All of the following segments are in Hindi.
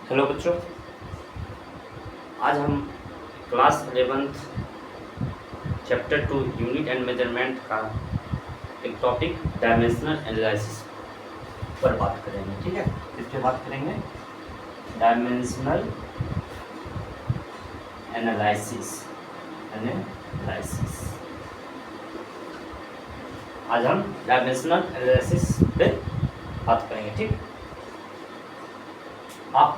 हेलो बच्चों, आज हम class 11th chapter 2 unit and measurement का एक टॉपिक डायमेंशनल एनालिसिस पर बात करेंगे। ठीक है, इस पर बात करेंगे डायमेंशनल एनालिसिस। आज हम डायमेंशनल एनालिसिस पे बात करेंगे। ठीक, आप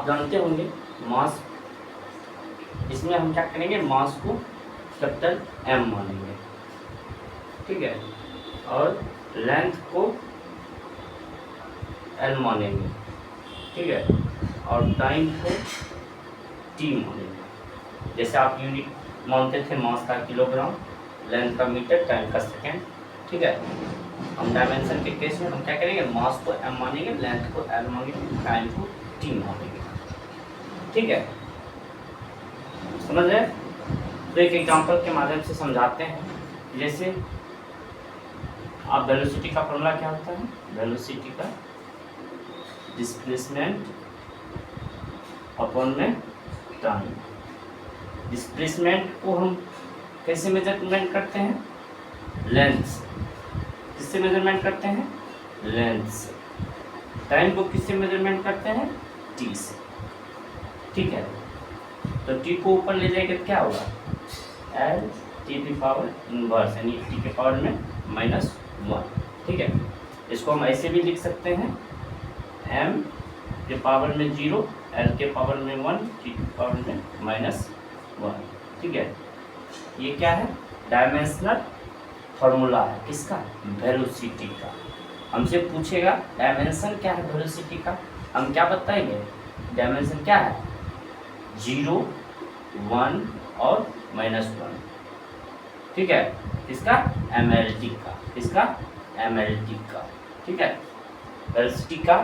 जानते होंगे मास। इसमें हम क्या करेंगे, मास को कैपिटल M मानेंगे। ठीक है, और लेंथ को L मानेंगे। ठीक है, और टाइम को T मानेंगे। जैसे आप यूनिट मानते थे मास का किलोग्राम, लेंथ का मीटर, टाइम का सेकेंड। ठीक है, हम डायमेंशन के केस में हम क्या करेंगे, मास को M मानेंगे, लेंथ को L मानेंगे, टाइम को T मानेंगे। ठीक है, समझ रहे? तो एक एग्जांपल के माध्यम से समझाते हैं। जैसे आप वेलोसिटी का फॉर्मूला क्या होता है, वेलोसिटी का डिस्प्लेसमेंट अपॉन में टाइम। डिस्प्लेसमेंट को हम कैसे मेजरमेंट करते हैं, लेंथ से। किससे मेजरमेंट करते हैं, लेंथ से। टाइम को किससे मेजरमेंट करते हैं, टी से। ठीक है, तो टी को ऊपर ले जाएगा क्या होगा, एल टी की पावर इनवर्स, यानी टी के पावर में -1। ठीक है, इसको हम ऐसे भी लिख सकते हैं, m के पावर में 0, l के पावर में 1, t के पावर में -1। ठीक है, ये क्या है, डायमेंशनल फॉर्मूला है। किसका, वेलोसिटी का। हमसे पूछेगा डायमेंशन क्या है वेलोसिटी का, हम क्या बताएंगे, डायमेंशन क्या है, 0, 1 और -1। ठीक है, किसका, MLT का। किसका, MLT का। ठीक है, वेलोसिटी का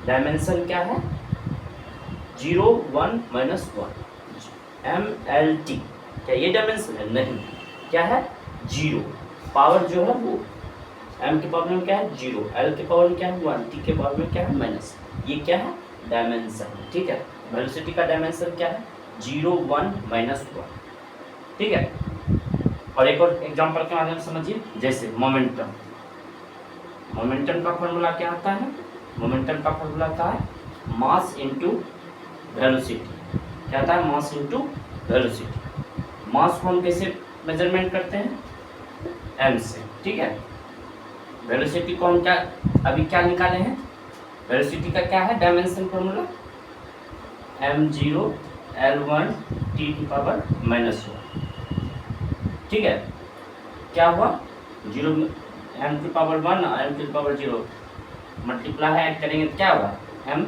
डायमेंशन क्या है, 0, 1, -1। MLT क्या ये डायमेंशन है, नहीं। क्या है, 0। पावर जो है वो m के पावर में क्या है, 0, l के पावर में क्या है, 1, t के पावर में क्या है, माइनस। ये क्या है, डायमेंशन। ठीक है, वेलोसिटी का डायमेंशन क्या है, 0, 1, -1। ठीक है, और एक और एग्जांपल के माध्यम से समझिए। जैसे मोमेंटम। मोमेंटम का फॉर्मूला क्या आता है, मोमेंटम का फॉर्मूला आता है मास इनटू वेलोसिटी। क्या आता है, मास इनटू वेलोसिटी। मास को हम कैसे मेजरमेंट करते हैं, m से। ठीक है, वेलोसिटी को हम क्या अभी क्या निकाले हैं, वेलोसिटी का क्या है dimension formula, m0 l1 t की पावर -1। ठीक है, क्या हुआ, 0 m की पावर 1 और m की पावर 0 मल्टीप्लाई है करेंगे तो क्या होगा, m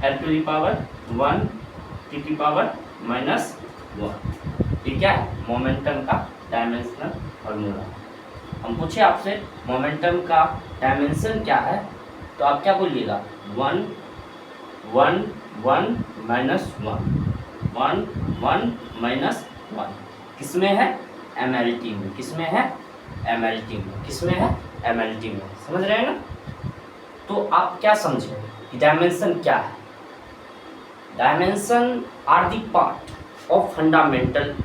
l to the power 1 t की पावर -1। ठीक है, मोमेंटम का डायमेंशनल फॉर्मूला। हम पूछे आपसे मोमेंटम का डायमेंशन क्या है, तो आप क्या बोलिएगा, 1, 1, 1, -1, 1, 1, -1। किसमें है, MLT में। किसमें है, MLT में। किसमें है, MLT में। समझ रहे हैं ना? तो आप क्या समझे कि डायमेंशन क्या है, dimension are the part of fundamental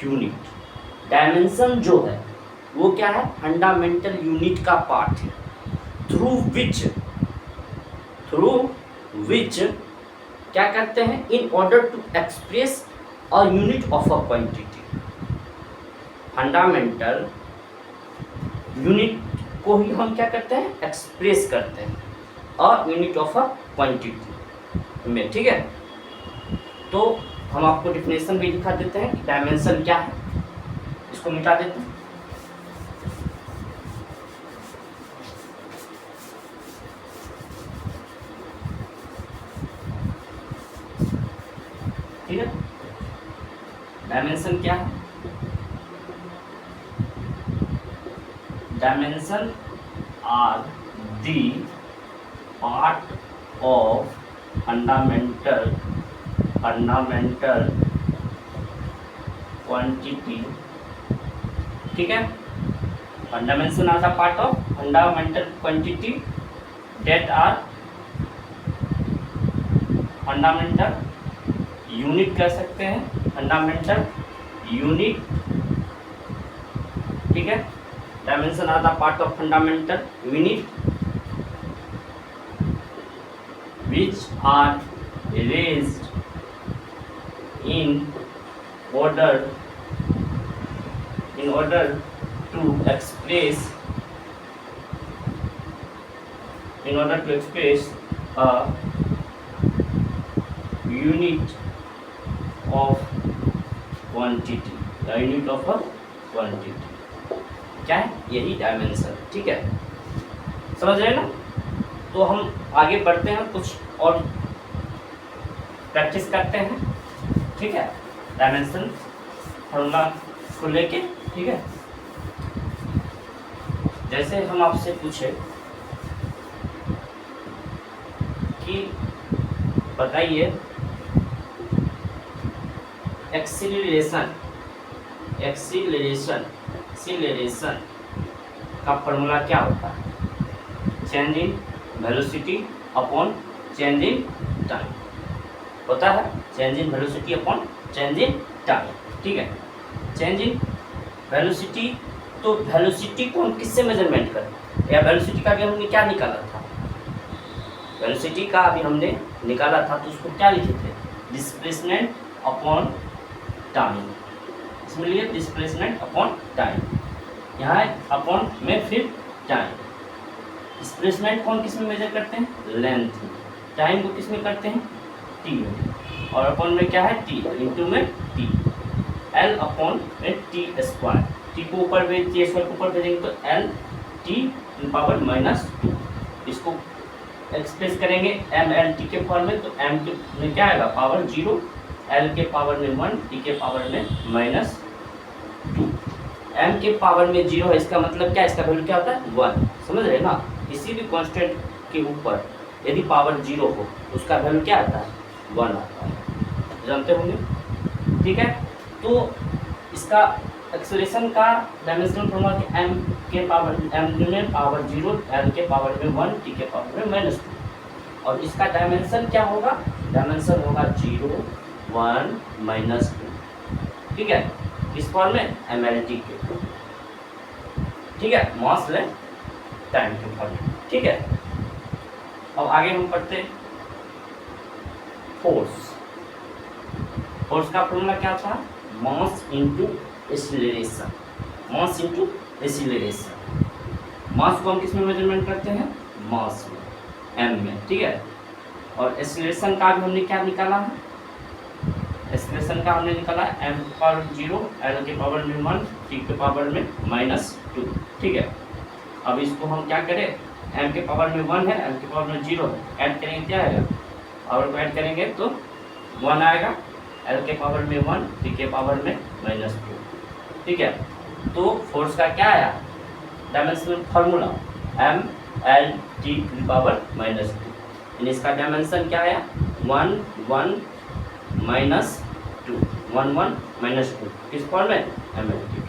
unit. Dimension जो है वो क्या है, फंडामेंटल यूनिट का पार्ट है, थ्रू विच क्या करते हैं, in order to express a unit of a quantity. Fundamental unit को ही हम क्या करते हैं, एक्सप्रेस करते हैं a unit of a quantity में। ठीक है, तो हम आपको डिफिनेशन भी दिखा देते हैं कि डायमेंशन क्या है। इसको मिटा देते हैं। ठीक है, डायमेंशन क्या है, dimension are the part of fundamental quantity. ठीक है, dimension are the part of fundamental quantity that are fundamental unit कह सकते हैं, फंडामेंटल यूनिट, ठीक है। Dimension are the part of fundamental unit which are raised in order to express a unit of quantity, the unit of a quantity, क्या है, यही डायमेंशन, ठीक है, समझ रहे हैं ना। तो हम आगे बढ़ते हैं, कुछ और प्रैक्टिस करते हैं, ठीक है, डायमेंशन फॉर्मूला को लेके, ठीक है। जैसे हम आपसे पूछे कि बताइए एक्सीलरेशन का फॉर्मूला क्या होता है, change in velocity upon change in time होता है, change in velocity upon change in time, ठीक है। चेंज इन वेलोसिटी, तो वेलोसिटी को हम किससे मेजरमेंट करें, या वेलोसिटी का भी हमने क्या निकाला था, वेलोसिटी का अभी हमने निकाला था तो उसको क्या लिखे थे, डिस्प्लेसमेंट अपॉन टाइम, इसमें लिए डिस्प्लेसमेंट अपॉन टाइम, यहाँ अपॉन में फिर टाइम। डिस्प्लेसमेंट को हम किस में मेजर करते हैं, लेंथ में, टाइम को किस में करते हैं, टी में, और अपॉन में क्या है, टी, इंटू में टी, एल अपॉन में टी स्क्वायर, टी को ऊपर भेज, टी स्क्वायर को ऊपर भेजेंगे तो एल टी पावर -2, इसको एक्सप्रेस करेंगे एम एल टी के फॉर्म में, तो एम के में क्या आएगा, पावर 0, एल के पावर में 1, टी के पावर में -2, एम के पावर में 0 है, इसका मतलब क्या, इसका वैल्यू क्या होता है, 1, समझ रहे हैं ना। किसी भी कांस्टेंट के ऊपर यदि पावर 0 हो उसका वैल्यू क्या आता है, 1 आता है, जानते होंगे, ठीक है। तो इसका एक्सेलरेशन का डायमेंशनल फॉर्मूला कि एम के पावर में पावर 0, एल के पावर में 1, टी के पावर में -2, और इसका डायमेंशन क्या होगा, डायमेंशन होगा 0, 1, -2, ठीक है, इस फॉर्म में एम एल टी के, ठीक है, मास ले टाइम के फॉर्म में, ठीक है। अब आगे हम पढ़ते फोर्स का फॉर्मूला क्या था, mass into acceleration, mass into acceleration. Mass को हम किस में मेजरमेंट करते हैं, मास में, एम में, ठीक है। और एक्सीलरेशन का भी हमने क्या निकाला है, एक्सीलरेशन का हमने निकाला एम के पावर 0, एल के पावर में 1, टी के पावर में -2, ठीक है। अब इसको हम क्या करें, एम के पावर में 1 है, एल के पावर में 0 है, ऐड करेंगे क्या आएगा, पावर को ऐड करेंगे तो 1 आएगा, एल के पावर में 1, टी के पावर में -2, ठीक है। तो फोर्स का क्या आया, dimensional formula M L T to the power -2, यानी इसका डायमेंशन क्या आया, 1, 1, -2, 1, 1, -2, किस फॉर्म में, एम एल टी,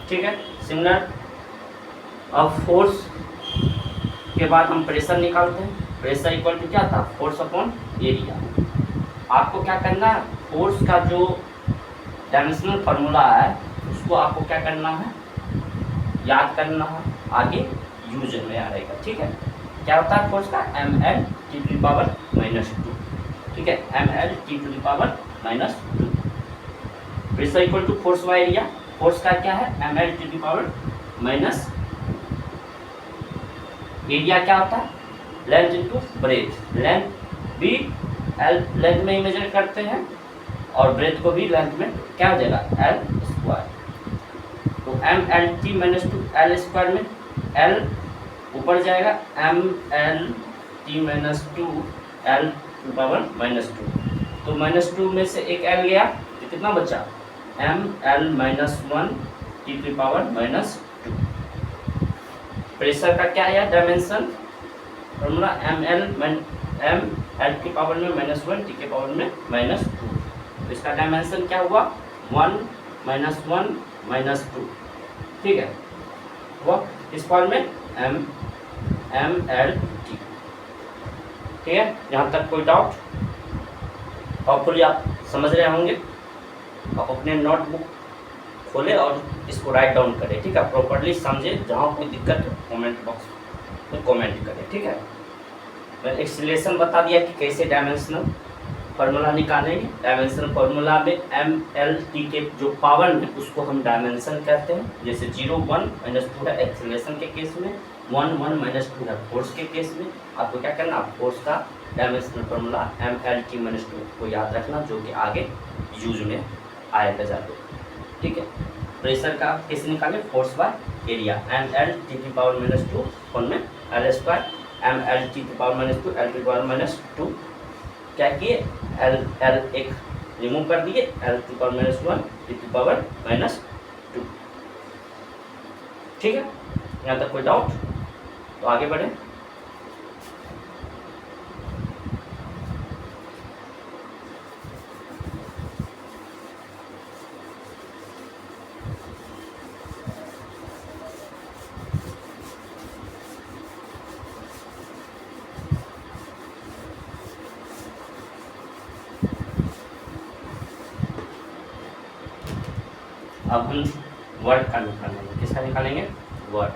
ठीक है। सिमिलर अब फोर्स के बाद हम प्रेशर निकालते हैं, प्रेशर इक्वल टू क्या था, फोर्स अपॉन एरिया। आपको क्या करना है, फोर्स का जो डायमेंशनल फार्मूला है उसको आपको क्या करना है, याद करना है, आगे यूज में आएगा, ठीक है। क्या होता है फोर्स का, M L T to the power -2, ठीक है, M L T to the power -2। Pressure equal to force by area, force का क्या है, M L T to the power minus area क्या होता है, लेंथ इंटू ब्रेथ, लेंथ भी लेंथ में ही मेजर करते हैं और ब्रेथ को भी लेंथ में क्या हो जाएगा, एल स्क्वायर। तो M L T -2 L square में एल ऊपर जाएगा, M L T -2 L to power -2, तो -2 में से एक एल गया तो कितना बचा, M L -1 T to power -2। Pressure का क्या है डायमेंशन फॉर्मूला, एम एल की पावर में -1 टी के पावर में -2, तो इसका डायमेंशन क्या हुआ, 1 -1 -2, ठीक है, वो इस फॉर्म में MLT। ठीक है, यहाँ तक कोई डाउट? होपफुली आप समझ रहे होंगे। आप अपने नोटबुक खोले और इसको राइट डाउन करें, ठीक है, प्रॉपर्ली समझे। जहाँ कोई दिक्कत हो कमेंट बॉक्स में कमेंट करें, ठीक है। मैंने एक्सलेशन बता दिया कि कैसे डायमेंशनल फार्मूला निकालेंगे। डायमेंशनल फार्मूला में MLT के जो पावर है उसको हम डायमेंशन कहते हैं। जैसे 0 1 -2 है एक्सेलरेशन के केस में, 1 1 -2 है फोर्स के केस में। आपको क्या करना, फोर्स का डायमेंशनल फार्मूला MLT -2 को याद रखना, जो कि आगे यूज में आएगा ज़्यादा, ठीक है। प्रेशर का कैसे निकालें, फोर्स बाय एरिया, MLT⁻², कौन में L² MLT⁻², L⁻², क्या किए, L एक रिमूव कर दिए, L⁻⁻1 T⁻²। ठीक है, यहाँ तक कोई डाउट? तो आगे बढ़े। अब हम वर्क का निकालेंगे। किसका निकालेंगे, वर्क।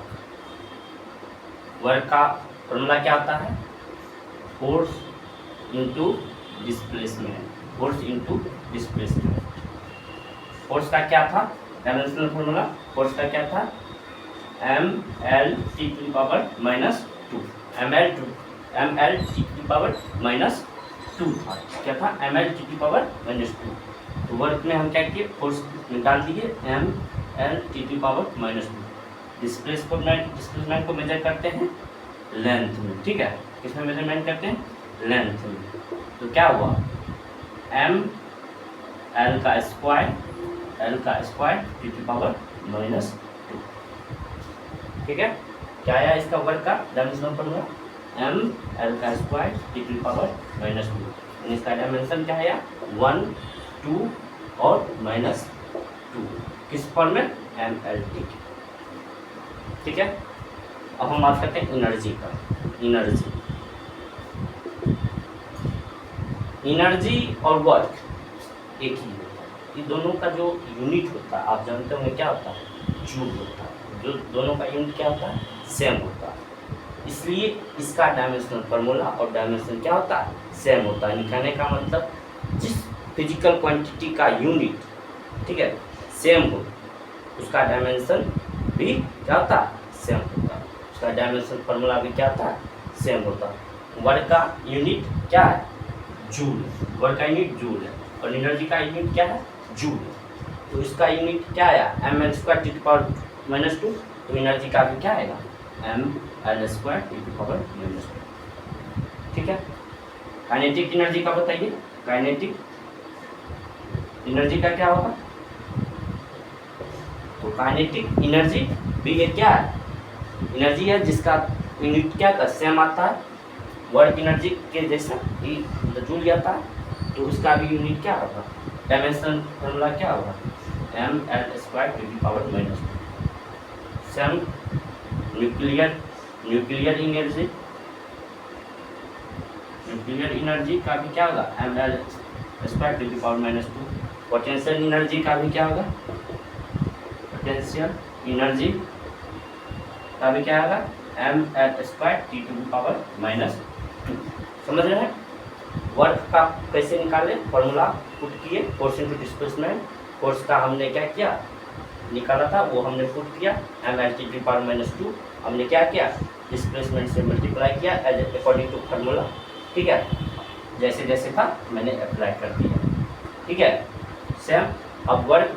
वर्क का फॉर्मूला क्या आता है, force into displacement, force into displacement. Force का क्या था डायमेंशनल फॉर्मूला, फोर्स का क्या था, MLT⁻², MLT⁻² था। क्या था, MLT⁻²। तो वर्क में हम क्या किए, फोर्स निकाल दिए MLT⁻²। डिस्प्लेसमेंट को मेजर करते हैं लेंथ में, ठीक है। किसमें मेजरमेंट करते हैं, लेंथ में। तो क्या हुआ, L² T⁻², ठीक है। क्या आया इसका वर्क का डायमेंशनल फॉर्मूला, ML² T⁻²। इसका डायमेंशन क्या है, 1 2 और -2, किस फॉर्म में, MLT। ठीक है। अब हम बात करते हैं एनर्जी का। एनर्जी और वर्क एक ही होता है। ये दोनों का जो यूनिट होता है, आप जानते होंगे क्या होता है, जूल होता है। जो दोनों का यूनिट क्या होता है, सेम होता है। इसलिए इसका डायमेंशनल फार्मूला और डायमेंशन क्या होता है, सेम होता है। निकालने का मतलब जिस फिजिकल क्वांटिटी का यूनिट, ठीक है, सेम हो, उसका डायमेंशन भी क्या होता है, सेम होता है। उसका डायमेंशन फार्मूला भी क्या होता है, सेम होता है। वर्क का यूनिट क्या है, जूल। वर्क का यूनिट जूल है और एनर्जी का यूनिट क्या है, जूल। तो इसका यूनिट क्या आया, ML² T⁻²। तो एनर्जी का भी क्या आएगा, ML² T⁻²। ठीक है। काइनेटिक एनर्जी का बताइए, काइनेटिक एनर्जी का क्या होगा। तो काइनेटिक एनर्जी भी ये क्या है, एनर्जी है जिसका यूनिट क्या था, सेम आता है। वर्क एनर्जी के जैसा ही जूल आता है। तो उसका भी यूनिट क्या होगा, डायमेंशन फॉर्मूला क्या होगा, ML² T⁻²। Same nuclear energy का भी क्या होगा, ML² T⁻²। पोटेंशियल एनर्जी का भी क्या होगा, पोटेंशियल एनर्जी का भी क्या होगा, ML² T⁻²। समझ रहे हैं। वर्क का कैसे निकाले, फॉर्मूला पुट किए, फोर्स इनटू डिस्प्लेसमेंट। फोर्स का हमने क्या किया, निकाला था, वो हमने पुट किया ML⁻²। हमने क्या किया, डिस्प्लेसमेंट से मल्टीप्लाई किया अकॉर्डिंग टू फार्मूला। ठीक है, जैसे जैसे था मैंने अप्लाई कर दिया। ठीक है, सेम। अब वर्क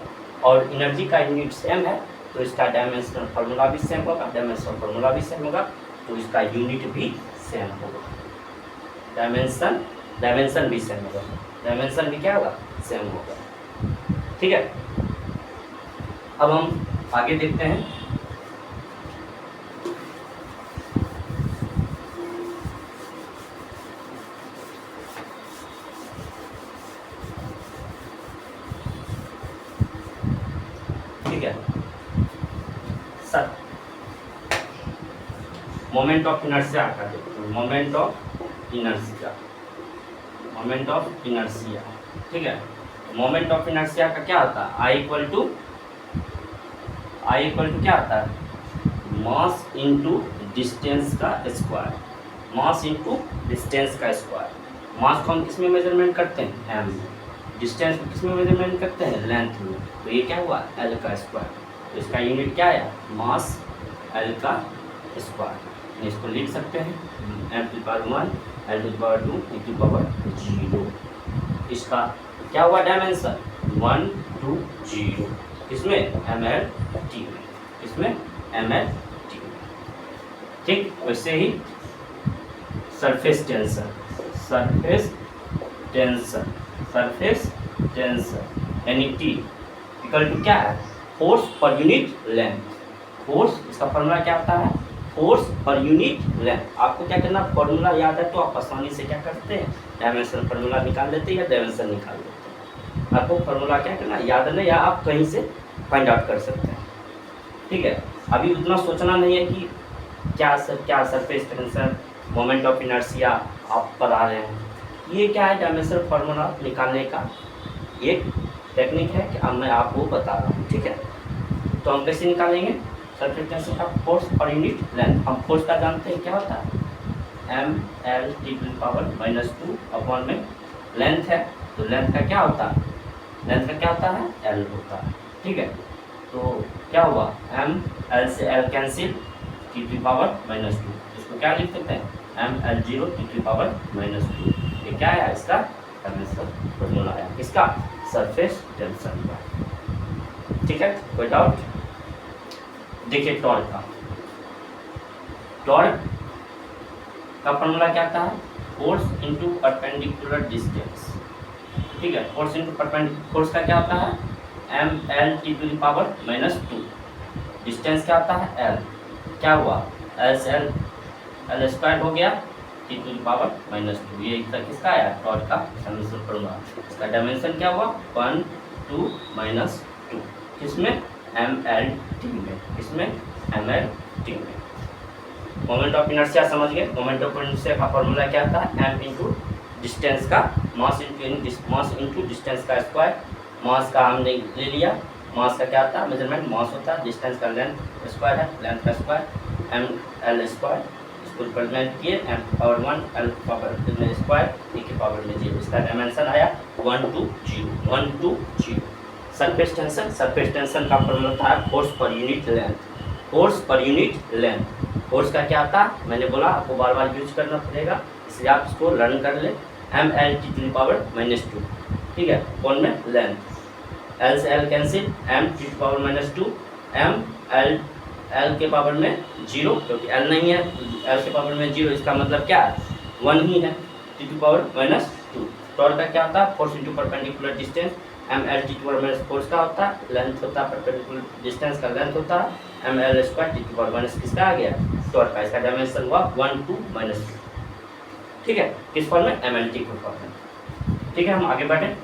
और एनर्जी का यूनिट सेम है, तो इसका डायमेंशनल फार्मूला भी सेम होगा, डायमेंशनल फार्मूला भी सेम होगा, तो इसका यूनिट भी सेम होगा। डायमेंशन भी सेम होगा, डायमेंशन भी क्या होगा, सेम होगा। ठीक है। अब हम आगे देखते हैं। ठीक है सर, मोमेंट ऑफ इनर्शिया का देखते हैं। Moment of inertia, moment of inertia, ठीक है। मोमेंट ऑफ इनर्शिया का क्या होता है, आई इक्वल टू क्या आता है, मास इनटू डिस्टेंस का स्क्वायर, मास इनटू डिस्टेंस का स्क्वायर। मास को हम किस में मेजरमेंट करते हैं, एम में। डिस्टेंस को किस में मेजरमेंट करते हैं, लेंथ में। तो ये क्या हुआ, एल का स्क्वायर। तो इसका यूनिट क्या है, मास एल का स्क्वायर। इसको लिख सकते हैं M to power 1 L to power 2 E to power 0। इसका क्या हुआ डायमेंशन, 1 2 0। इसमें एम एल टी में, इसमें एम एल टी में, ठीक। वैसे ही surface tension, surface tension, surface tension यानी टी इक्वल टू क्या है, force per unit length. Force, इसका फॉर्मूला क्या आता है, फोर्स पर यूनिट लेंथ। आपको क्या करना, फॉर्मूला याद है तो आप आसानी से क्या करते हैं, डायमेंशन फॉर्मूला निकाल लेते हैं या डायमेंशन निकाल लेते हैं। आपको फॉर्मूला क्या करना याद नहीं, या आप कहीं से फाइंड आउट कर सकते हैं, ठीक है। अभी उतना सोचना नहीं है कि क्या surface tension, moment of inertia आप पढ़ा रहे हैं। ये क्या है, डायमेंशन फार्मूला निकालने का एक टेक्निक है कि अब मैं आपको बता रहा हूँ, ठीक है। तो हम कैसे निकालेंगे सरफेस टेंशन का, फोर्स पर यूनिट लेंथ। हम फोर्स का जानते हैं क्या होता है, M L T to power -2 upon में लेंथ है। तो लेंथ का क्या होता है, लेंथ का क्या होता है, एल होता है, ठीक है। तो क्या हुआ, एम एल से L cancel, T to power -2। इसको क्या लिख सकते हैं, M L 0 T to power -2। ये क्या है, इसका डायमेंशन फॉर्मूला है, इसका सरफेस टेंशन का, ठीक है। कोई डाउट, देखिए टॉर्क का, टॉर्क का फॉर्मूला क्या आता है, फोर्स इनटू परपेंडिकुलर डिस्टेंस, ठीक है। फोर्स इनटू परपेंडिकुलर, फोर्स का क्या होता है, M L T to power -2। Distance क्या होता है, एल। क्या हुआ, एल से एल स्क्वायर हो गया, टी टू पावर -2। ये किसका आया, टॉर्क का डायमेंशन फॉर्मूला। इसका डायमेंशन क्या हुआ, 1 2 -2। किसमें, एम एल टी में, इसमें एम एल टी में। मोमेंट ऑफ इनर्शिया समझ गए। मोमेंट ऑफ इनर्शिया का फॉर्मूला क्या था, एम इंटू डिस्टेंस का मास इंटू डिस्टेंस का स्क्वायर। मास का हमने ले लिया, मास का क्या था, मेजरमेंट मास होता है, डिस्टेंस का लेंथ स्क्वायर है, लेंथ का स्क्वायर एम एल स्क्वायर। इसको रिप्रेजेंट किए M power 1 L power square e के पावर में 0। इसका डायमेंशन आया 1 2 0 1 2 0। सरफेस टेंशन, सरफेस टेंशन का फॉर्मूला होता है force per unit length, force per unit length. Force का क्या आता है, मैंने बोला आपको बार बार यूज करना पड़ेगा, इसलिए आप इसको लर्न कर ले। M L T to power -2, ठीक है। कौन में, लेंथ। एल से L cancel, M T to power -2 M L के पावर में 0, क्योंकि एल नहीं है, एल के पावर में 0, इसका मतलब क्या है, 1 ही है, टी टू पावर -2। टॉर्क का क्या होता है, force into perpendicular distance. M L T to power minus force का होता है, लेंथ होता है, परपेंडिकुलर डिस्टेंस का लेंथ होता है, M L square T to power minus किसका आ गया, टॉर्क का। इसका डायमेंशन हुआ 1 2 -2, ठीक है। किस फॉर्म में, एम एल टी को फॉर्म में, ठीक है। हम आगे बढ़े।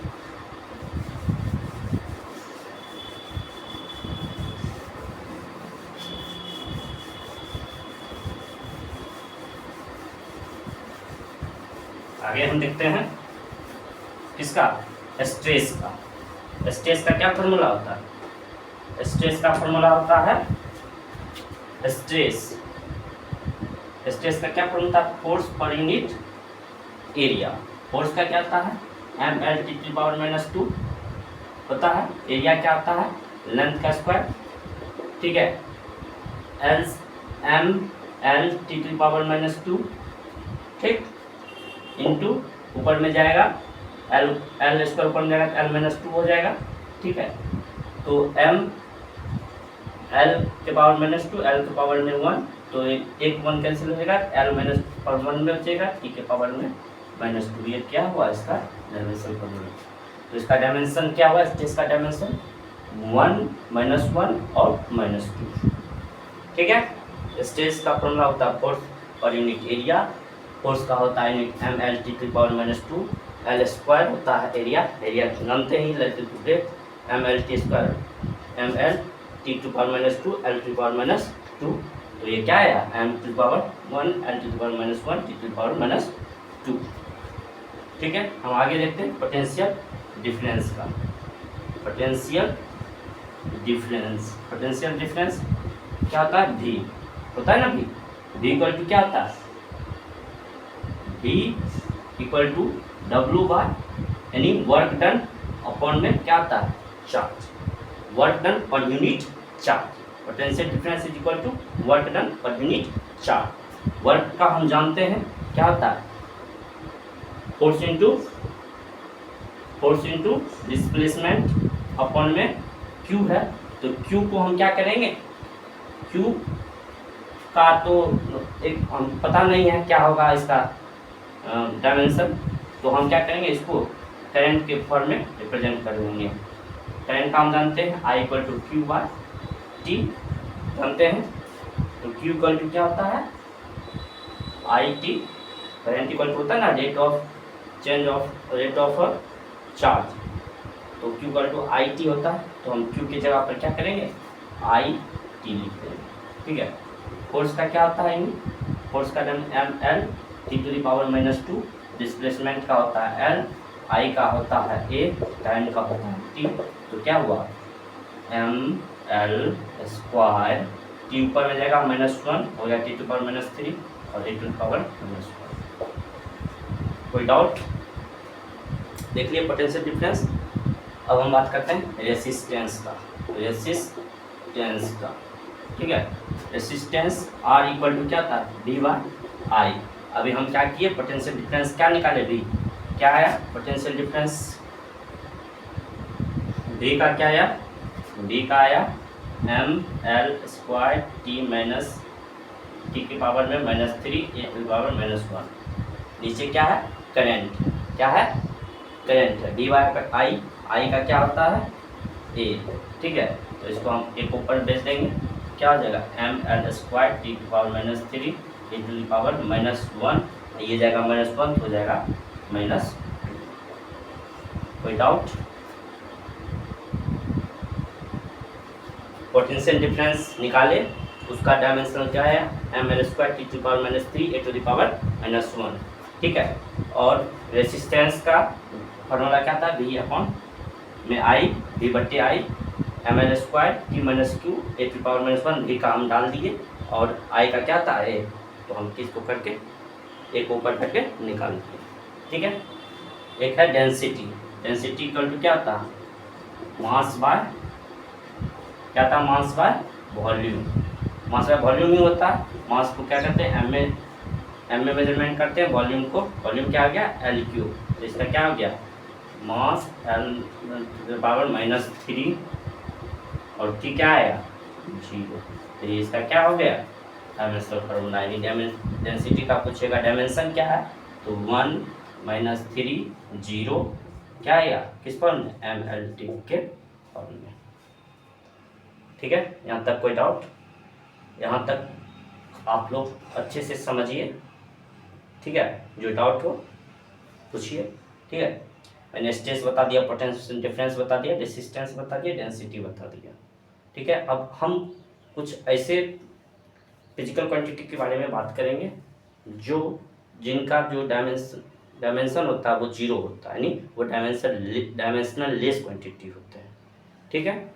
आगे हम देखते हैं किसका, स्ट्रेस का। स्ट्रेस का क्या फॉर्मूला होता है, स्ट्रेस का फॉर्मूला होता है, स्ट्रेस का क्या formula, force per unit area. Force का क्या आता है, M L T to power -2 होता है। एरिया क्या आता है, लेंथ का स्क्वायर, ठीक है। M L T to power -2, ठीक, इंटू ऊपर में जाएगा एल स्क्वायर, ऊपर में जाएगा एल -2 हो जाएगा, ठीक है। तो एम एल के पावर -2 एल के पावर में 1, तो एक 1 कैंसिल हो जाएगा, एल -1 में बचेगा, टी के पावर में -2। ये क्या हुआ, इसका डायमेंशन फॉर्मूला। तो इसका डायमेंशन क्या हुआ, इसका डायमेंशन 1 -1 और -2, ठीक है। स्ट्रेस का फॉर्मूला होता है force per unit area. Force का होता है unit M L T to power -2, L square होता है एरिया, एरिया जानते ही लेते to M L T square, M L T to power -2 L to power -2 तो ये क्या आया m to power 1 l to power -1 t to power -2। ठीक है, हम आगे देखते हैं पोटेंशियल डिफरेंस का। पोटेंशियल डिफरेंस क्या होता है, v होता है ना, v इक्वल टू क्या होता है, v equal to w by यानी वर्क डन अपॉन में क्या आता है, charge, work done per unit charge. Potential difference is equal to work done per unit charge. Work का हम जानते हैं क्या होता है, फोर्स इनटू डिस्प्लेसमेंट अपॉन में क्यू है। तो क्यू को हम क्या करेंगे, क्यू का तो एक हम पता नहीं है क्या होगा इसका डायमेंशन, तो हम क्या करेंगे, इसको करंट के फॉर्म में रिप्रेजेंट कर देंगे। करंट का हम जानते हैं I equal to Q by T जानते हैं। तो क्यू इक्वल टू क्या होता है, I T. Current equal to होता है ना रेट ऑफ चार्ज, तो Q equal to I T होता है। तो हम क्यू की जगह पर क्या करेंगे, आई टी लिख देंगे। ठीक है, फोर्स का क्या होता है, फोर्स का नाम M L T to the power -2। Displacement का होता है एल, आई का होता है ए, टाइम का होता है टी। तो क्या हुआ, एम एल स्क्वायर, टी ऊपर में जाएगा -1 हो गया टी टू पावर -3 और ए टू पावर -1। कोई डाउट, देख लिए पोटेंशियल डिफरेंस। अब हम बात करते हैं रेसिस्टेंस का। ठीक है, रेसिस्टेंस आर इक्वल टू क्या था, डी बाय आई। अभी हम क्या किए, पोटेंशियल डिफरेंस क्या निकाले, डी क्या आया, पोटेंशियल डिफरेंस डी का क्या आया, डी का आया M L square T minus T की पावर में -3 ए टू पावर -1। नीचे क्या है, करंट, क्या है, करंट है, डी वाई का आई का क्या होता है, ए। ठीक है, तो इसको हम एक ऊपर भेज देंगे, क्या हो जाएगा, एम एल स्क्वायर टी की पावर -3 ए टू पावर -1, ये जाएगा -1 हो जाएगा -2। कोई डाउट, पोटेंशियल डिफरेंस निकाले, उसका डायमेंशन क्या है, M L square T to power -3 A to power -1। ठीक है, और रेसिस्टेंस का फॉर्मूला क्या था, वी अपॉन में आई, वी बट्टे I, M L square T minus Q A to power -1, V का हम डाल दिए और आई का क्या था, ए। तो हम किसको करके एक ऊपर करके निकाल दिए। ठीक है, एक है डेंसिटी इक्वल टू क्या था, मास बाय क्या था, mass by volume. Mass by volume ही होता है, मास को क्या करते हैं, एम में मेजरमेंट करते हैं, वॉल्यूम को, वॉल्यूम क्या आ गया, एल क्यू। तो इसका क्या हो गया, मास एल पावर -3 और टी क्या आया, 0। तो इसका क्या हो गया, डायमेंशनल फार्मूला। यानी डेंसिटी का पूछेगा डायमेंशन क्या है, तो 1 -3 0 क्या आएगा, किस फॉर्म में, एम एल टी के फॉर्म में। ठीक है, यहाँ तक कोई डाउट, यहाँ तक आप लोग अच्छे से समझिए। ठीक है, जो डाउट हो पूछिए। ठीक है, मैंने स्ट्रेस बता दिया, पोटेंशियल डिफरेंस बता दिया, रेसिस्टेंस बता दिया, डेंसिटी बता दिया। ठीक है, अब हम कुछ ऐसे फिजिकल क्वांटिटी के बारे में बात करेंगे जो जिनका जो डायमेंशन होता है वो 0 होता है, यानी वो डायमेंशनल लेस क्वांटिटी होते हैं। ठीक है,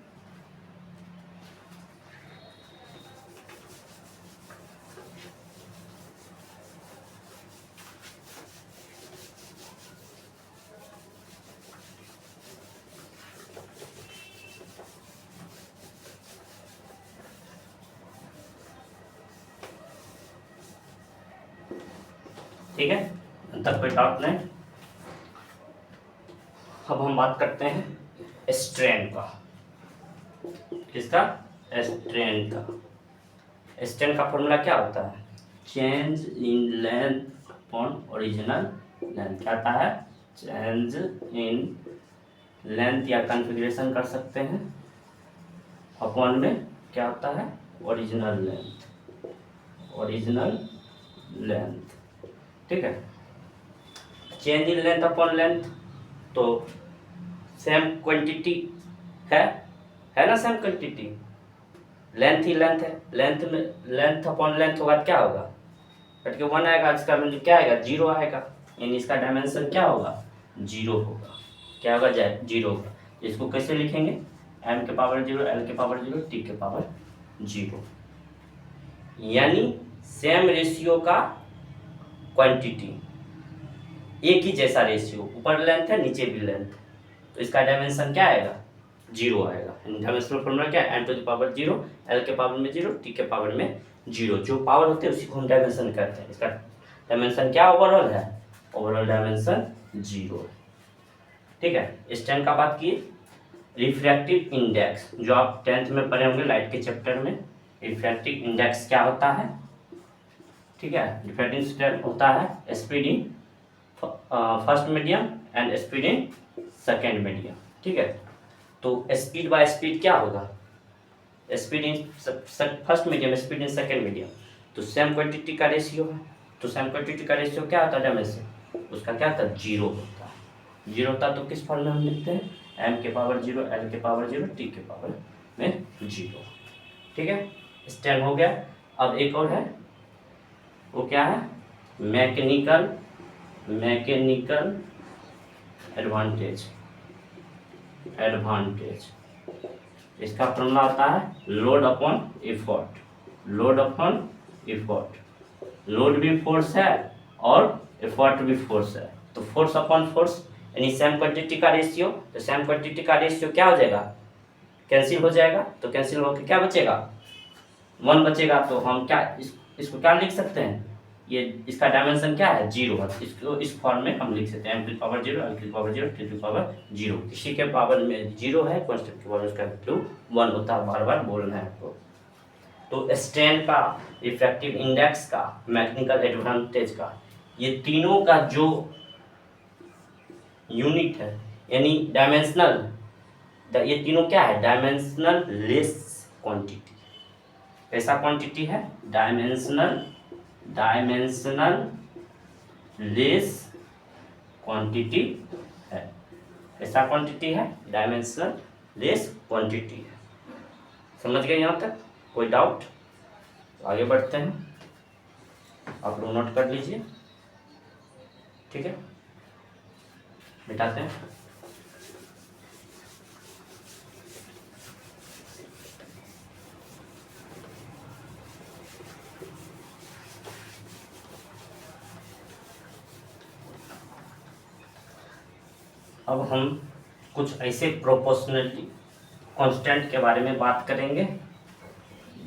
ठीक है, तब कोई डाउट नहीं। अब हम बात करते हैं स्ट्रेन का। किसका, स्ट्रेन का। स्ट्रेन का फॉर्मूला क्या होता है, change in length upon original length. क्या आता है, चेंज इन लेंथ या कॉन्फ़िगरेशन कर सकते हैं, अपॉन में क्या होता है, ओरिजिनल लेंथ। ठीक है, change in length upon length, तो सेम क्वांटिटी है ना, सेम क्वांटिटी लेंथ ही लेंथ है, लेंथ में लेंथ अपॉन लेंथ होगा क्या होगा, कट के 1 आएगा, इसका वैल्यू क्या आएगा, 0 आएगा, यानी इसका डायमेंशन क्या होगा, 0 होगा। क्या होगा, 0 होगा। इसको कैसे लिखेंगे, m के पावर 0, l के पावर 0, t के पावर 0, यानी सेम रेशियो का क्वांटिटी, एक ही जैसा रेशियो, ऊपर लेंथ है नीचे भी लेंथ, तो इसका डायमेंशन क्या आएगा, 0 आएगा। डायमेंशनल फॉर्मूला क्या है, m to the power 0, l के पावर में 0, t के पावर में 0, जो पावर होते हैं उसी को हम डायमेंशन कहते हैं। इसका डायमेंशन क्या ओवरऑल है, ओवरऑल डायमेंशन 0 है। ठीक है, स्टैंड का बात किए। रिफ्रैक्टिव इंडेक्स, जो आप 10th में पढ़े होंगे लाइट के चैप्टर में, रिफ्रैक्टिव इंडेक्स क्या होता है, ठीक है, रिफ्रैक्टिव इंडेक्स होता है speed in first medium and speed in second medium. ठीक है, तो स्पीड बाय स्पीड क्या होगा, speed in first medium, speed in second medium, तो सेम क्वांटिटी का रेशियो है, तो सेम क्वांटिटी का रेशियो क्या होता है, डायमेंशन उसका क्या होता है, 0 होता है। 0 होता है तो किस फॉर्म में हम लिखते हैं, m के पावर 0, l के पावर 0, t के पावर में 0। ठीक है, स्टैंड हो गया। अब एक और है, वो क्या है, मैकेनिकल एडवांटेज। इसका फॉर्मूला आता है load upon effort. Load upon effort, load भी फोर्स है और एफर्ट भी फोर्स है, तो फोर्स अपॉन फोर्स यानी सेम क्वांटिटी का रेशियो, तो सेम क्वांटिटी का रेशियो क्या हो जाएगा, कैंसिल हो जाएगा, तो कैंसिल होकर क्या बचेगा, 1 बचेगा। तो हम क्या इसको क्या लिख सकते हैं, ये इसका डायमेंशन क्या है, 0 है, इसको इस फॉर्म में हम लिख सकते हैं m to the power 0, l to the power 0, t to the power 0। किसी के पावर में 0 है, कांस्टेंट के पावर उसका वैल्यू 1 होता है, बार बार बोलना है आपको। तो स्टैंड का, रिफ्रैक्टिव इंडेक्स का, मैकेनिकल एडवांटेज का, ये तीनों का जो यूनिट है यानी डायमेंशनल, ये तीनों क्या है, डायमेंशनल लेस क्वांटिटी। कैसा क्वांटिटी है, डायमेंशनल लेस क्वांटिटी है। ऐसा क्वांटिटी है, डायमेंशनल लेस क्वांटिटी है। समझ गए यहाँ तक, कोई डाउट, आगे बढ़ते हैं, आप लोग नोट कर लीजिए। ठीक है, मिटाते हैं। अब हम कुछ ऐसे प्रोपोर्शनलिटी कांस्टेंट के बारे में बात करेंगे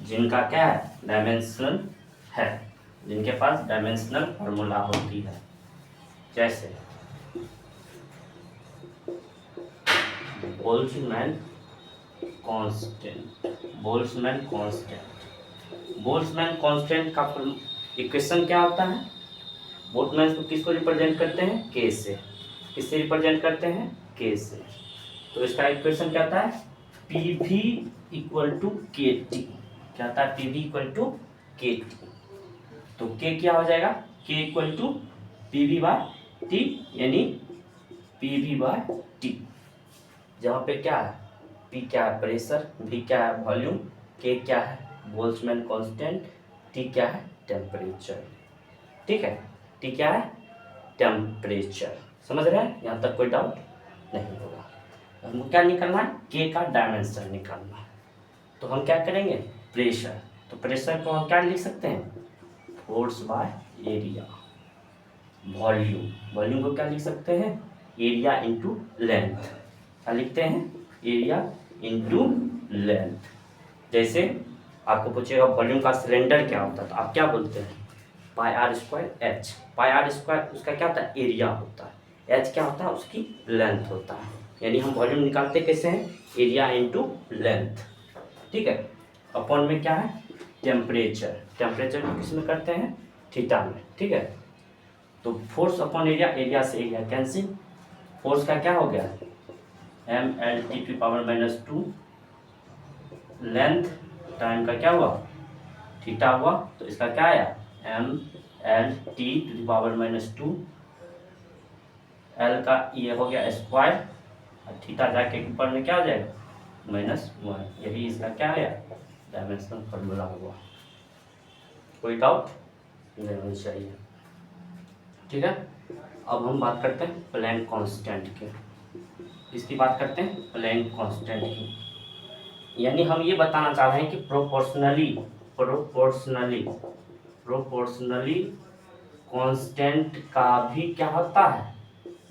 जिनका क्या है, डायमेंशनल है, जिनके पास डायमेंशनल फार्मूला होती है। जैसे बोल्ट्जमैन कांस्टेंट का इक्वेशन क्या होता है, बोल्ट्जमैन को किसको रिप्रेजेंट करते हैं, के से, किससे रिप्रेजेंट करते हैं, के से। तो इसका इक्वेशन क्या आता है, P equal to K T, क्या आता है, P equal to K T. तो के क्या हो जाएगा, K equal to P by T, यानी पी बाय टी, जहाँ पे क्या है, पी क्या है प्रेशर, वी क्या है वॉल्यूम, के क्या है बोल्ट्जमैन कांस्टेंट, टी क्या है टेम्परेचर। ठीक है, टी क्या है टेम्परेचर। समझ रहे हैं, यहाँ तक कोई डाउट नहीं होगा। हमको क्या निकालना है, के का डायमेंशन निकालना है, तो हम क्या करेंगे, प्रेशर, तो प्रेशर को हम क्या लिख सकते हैं, फोर्स बाय एरिया। वॉल्यूम को क्या लिख सकते हैं, एरिया इंटू लेंथ। क्या लिखते हैं, एरिया इंटू लेंथ। जैसे आपको पूछेगा वॉल्यूम का सिलेंडर क्या होता है, तो आप क्या बोलते हैं, pi R square H. Pi R square उसका क्या होता है, एरिया होता है, एच क्या होता है, उसकी लेंथ होता है। यानी हम वॉल्यूम निकालते कैसे हैं, एरिया इंटू लेंथ। ठीक है, अपॉन में क्या है, टेम्परेचर। टेम्परेचर को किस में करते हैं, थीटा में। ठीक है, तो फोर्स अपॉन एरिया, एरिया से एरिया कैंसिल, फोर्स का क्या हो गया, M L T to power -2, length time का क्या हुआ, थीटा हुआ, तो इसका क्या आया, M L T to power -2, L का ये हो गया स्क्वायर, और थीटा जाके ऊपर में क्या हो जाएगा, -1, यही इसका क्या आया, डायमेंशनल फार्मूला हुआ, कोई डाउट नहीं होनी चाहिए। ठीक है, अब हम बात करते हैं प्लैंक कांस्टेंट की। इसकी बात करते हैं प्लैंक कांस्टेंट की, यानी हम ये बताना चाह रहे हैं कि प्रोपोर्शनली कांस्टेंट का भी क्या होता है,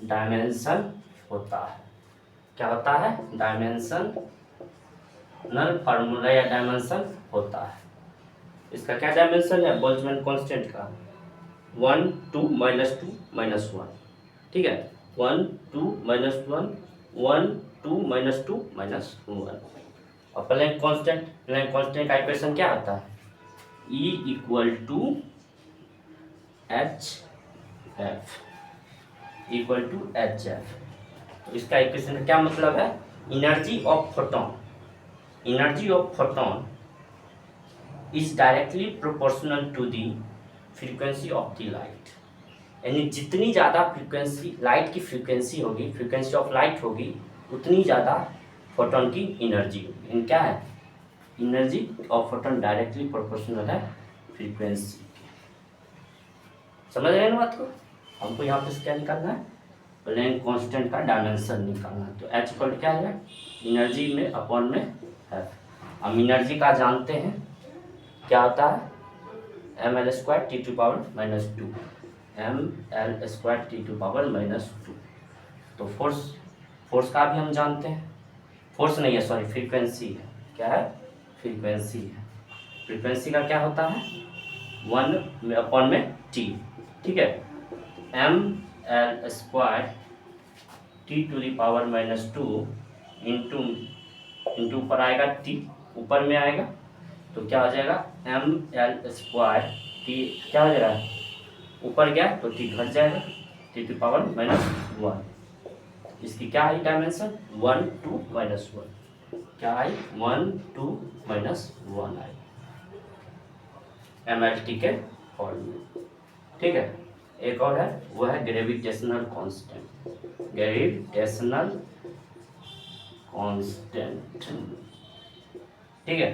डायमेंशन होता है। क्या होता है, डायमेंशनल फार्मूला या डायमेंशन होता है। इसका क्या डायमेंशन है बोल्ट्जमैन कांस्टेंट का, 1 2 -2 -1। ठीक है, 1 2 -1 1 2 -2 -1। और प्लैंक कांस्टेंट का इक्वेशन क्या आता है, E = hf। तो इसका इक्वेशन का क्या मतलब है, energy of photon is directly proportional to the frequency of the light. यानी जितनी ज़्यादा फ्रीक्वेंसी लाइट की फ्रीक्वेंसी होगी, फ्रीक्वेंसी ऑफ लाइट होगी, उतनी ज़्यादा फोटोन की एनर्जी होगी। क्या है, energy of photon directly proportional है फ्रीक्वेंसी की। समझ रहे हैं ना बात को। हमको यहाँ पे क्या निकालना है, प्लैंक कांस्टेंट का डायमेंशन निकालना है। तो H इक्वल क्या है, एनर्जी में अपॉन में है। हम एनर्जी का जानते हैं क्या होता है, ml² T⁻², ml² T⁻²। तो फोर्स का भी हम जानते हैं, फोर्स नहीं है सॉरी, फ्रीक्वेंसी है। क्या है, फ्रीक्वेंसी है। फ्रीक्वेंसी का क्या होता है, 1 में अपॉन में T। ठीक है, ml² T⁻² इंटू ऊपर आएगा T, ऊपर में आएगा तो क्या हो जाएगा, ml² T क्या हो जाएगा, ऊपर गया तो T घट जाएगा, T⁻⁻1। इसकी क्या है डायमेंशन, 1 2 -1। क्या आई, 1 2 -1 आई MLT के फॉर्म में। ठीक है, एक और है, वो है ग्रेविटेशनल कांस्टेंट। ठीक है,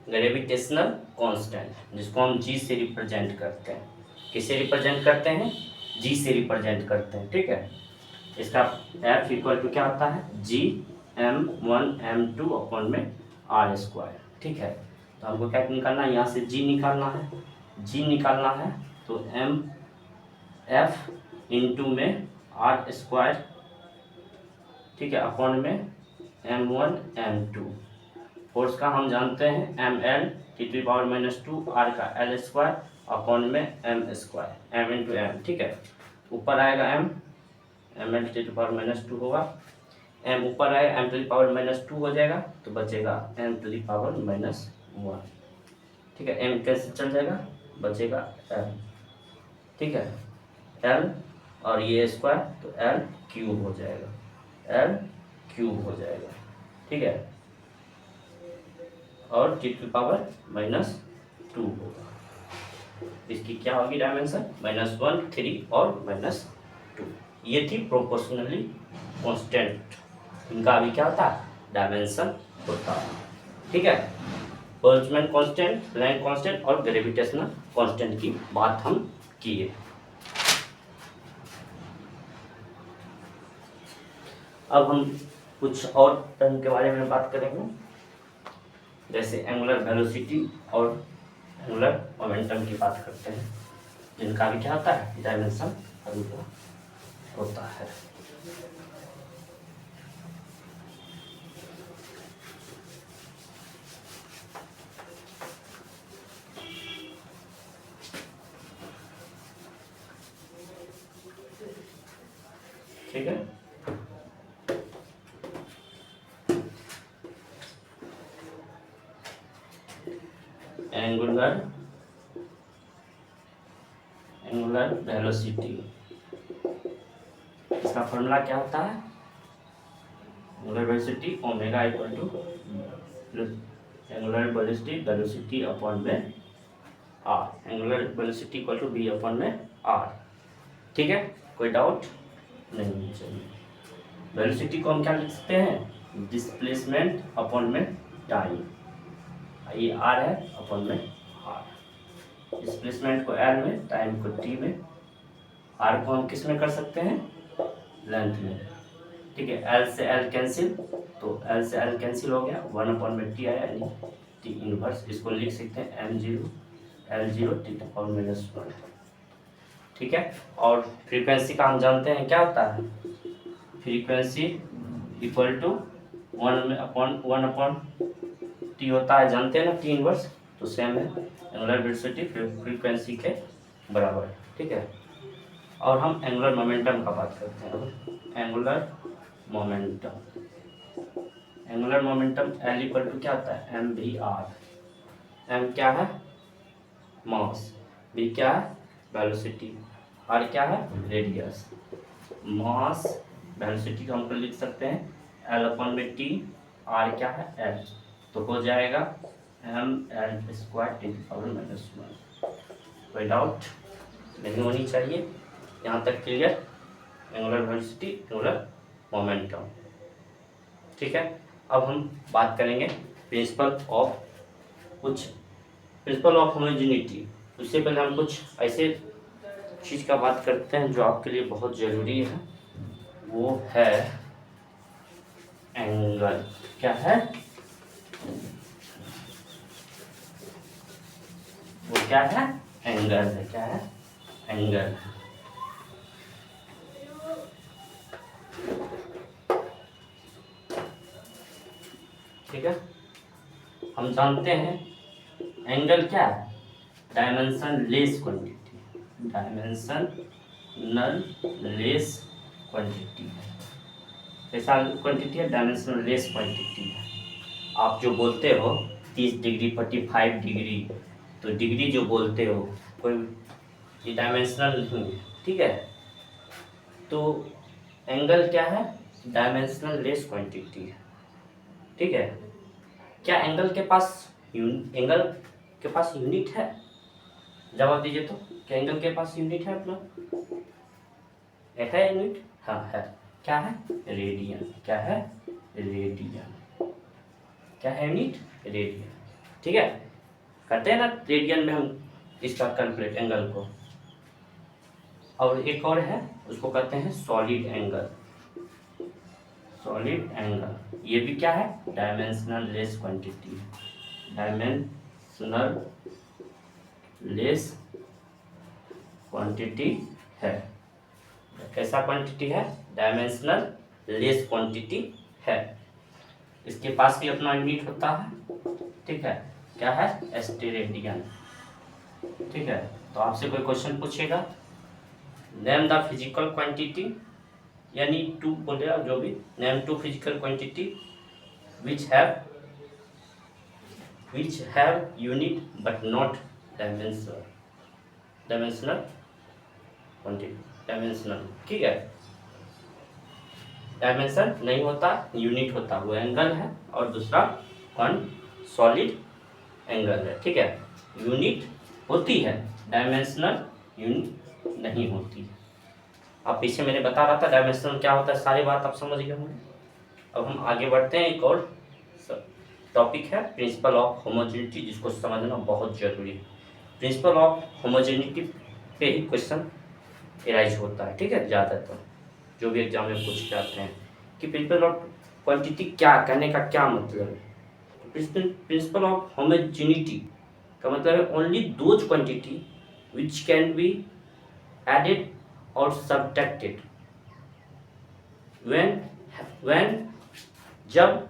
ग्रेविटेशनल कांस्टेंट जिसको हम G से रिप्रेजेंट करते हैं। किससे रिप्रेजेंट करते हैं, G से रिप्रेजेंट करते हैं। ठीक है, इसका F = क्या होता है, G(m1m2) अपॉन में r²। ठीक है, तो हमको क्या निकालना है, यहाँ से G निकालना है। तो F इंटू में r², ठीक है, अपॉन में m1 m2। फोर्स का हम जानते हैं ml T⁻², r का l² अपॉन में m², m इंटू m। ठीक है, ऊपर आएगा m, ml T⁻² होगा, m ऊपर आएगा m⁻², हो जाएगा तो बचेगा m⁻⁻1। ठीक है, m कैसे चल जाएगा, बचेगा l। ठीक है, l और ये स्क्वायर तो l³ हो जाएगा, l³ हो जाएगा। ठीक है, और T⁻⁻2 होगा। इसकी क्या होगी डायमेंशन, -1 3 और -2। ये थी प्रोपोर्शनली कांस्टेंट, इनका भी क्या होता है, डायमेंशन होता है। ठीक है, बोल्ट्जमैन कांस्टेंट, प्लैंक कांस्टेंट और ग्रेविटेशनल कांस्टेंट की बात हम किए। अब हम कुछ और टर्म के बारे में बात करेंगे, जैसे एंगुलर वेलोसिटी और एंगुलर मोमेंटम की बात करते हैं, जिनका भी क्या होता है, डायमेंशन होता है। ठीक है, एंगुलर वेलोसिटी, इसका फॉर्मूला क्या होता है, angular velocity omega = angular velocity upon में r, angular velocity = v upon में r। ठीक है, कोई डाउट नहीं चाहिए। वेलोसिटी को हम क्या लिख सकते हैं, डिस्प्लेसमेंट अपॉन में टाइम। ये आर है अपन में आर। डिस्प्लेसमेंट को एल में, टाइम को टी में, आर को हम किस में कर सकते हैं, लेंथ में। ठीक है, एल से एल कैंसिल, तो एल से एल कैंसिल हो गया, 1/टी आया यानी टी इनवर्स। इसको लिख सकते हैं m0 L0 T⁻⁻1। ठीक है, और फ्रीक्वेंसी का हम जानते हैं क्या होता है, फ्रीक्वेंसी इक्वल टू 1/T होता है, जानते हैं ना, टी इनवर्स। तो सेम है, एंगुलर वेलोसिटी फ्रीक्वेंसी के बराबर है। ठीक है, और हम एंगुलर मोमेंटम का बात करते हैं। Angular momentum, angular momentum L equal to क्या होता है, mv/r। एम क्या है, मास, v क्या है, वेलोसिटी, r क्या है, रेडियस। मास वेलोसिटी को हम लिख सकते हैं L/T, r क्या है, l, तो हो जाएगा mL² T⁻⁻1। कोई डाउट नहीं होनी चाहिए, यहाँ तक clear. Angular velocity, angular momentum. ठीक है, अब हम बात करेंगे प्रिंसिपल ऑफ होमोजेनिटी। उससे पहले हम कुछ ऐसे चीज़ का बात करते हैं जो आपके लिए बहुत ज़रूरी है, वो है एंगल। क्या है, वो क्या है, एंगल है। क्या है, एंगल। ठीक है, हम जानते हैं एंगल क्या है, dimension less quantity, dimensional less quantity. कैसा क्वांटिटी है, डायमेंशनल लेस क्वांटिटी है। आप जो बोलते हो 30 डिग्री 45 डिग्री, तो डिग्री जो बोलते हो कोई ये डायमेंशनल नहीं है। ठीक है, तो एंगल क्या है, डायमेंशनल लेस क्वांटिटी है। ठीक है, क्या एंगल के पास यूनिट है, जवाब दीजिए। तो क्या एंगल के पास यूनिट है अपना, है यूनिट, हाँ है। क्या है, रेडियन। क्या है, रेडियन। क्या है यूनिट, रेडियन। ठीक है, करते हैं ना रेडियन में हम इसका कैलकुलेट एंगल को। और एक और है, उसको कहते हैं सॉलिड एंगल। सॉलिड एंगल ये भी क्या है, dimensional less quantity, dimensional less quantity है। कैसा क्वांटिटी है, डायमेंशनल लेस क्वांटिटी है। इसके पास भी अपना यूनिट होता है। ठीक है, क्या है, एसटी रेडियन। ठीक है, तो आपसे कोई क्वेश्चन पूछेगा, नेम द फिजिकल क्वांटिटी, यानी टू बोलेगा जो भी, name two physical quantity which have unit but not dimensional quantity, dimensional. ठीक है, डायमेंशन नहीं होता, यूनिट होता, वो एंगल है, और दूसरा कौन, सॉलिड एंगल है। ठीक है, यूनिट होती है, डायमेंशनल यूनिट नहीं होती। अब पीछे मैंने बता रहा था डायमेंशनल क्या होता है, सारी बात आप समझ गए होंगे। अब हम आगे बढ़ते हैं, एक और टॉपिक है प्रिंसिपल ऑफ होमोजेनिटी, जिसको समझना बहुत जरूरी है। प्रिंसिपल ऑफ होमोजेनिटी पे ही क्वेश्चन एराइज होता है। ठीक है, ज़्यादातर जो भी एग्जाम में पूछ जाते हैं कि प्रिंसिपल ऑफ क्वांटिटी क्या, कहने का क्या मतलब है। प्रिंसिपल ऑफ होमोजेनिटी का मतलब है only those quantity which can be added और सब्ट्रैक्टेड व्हेन जब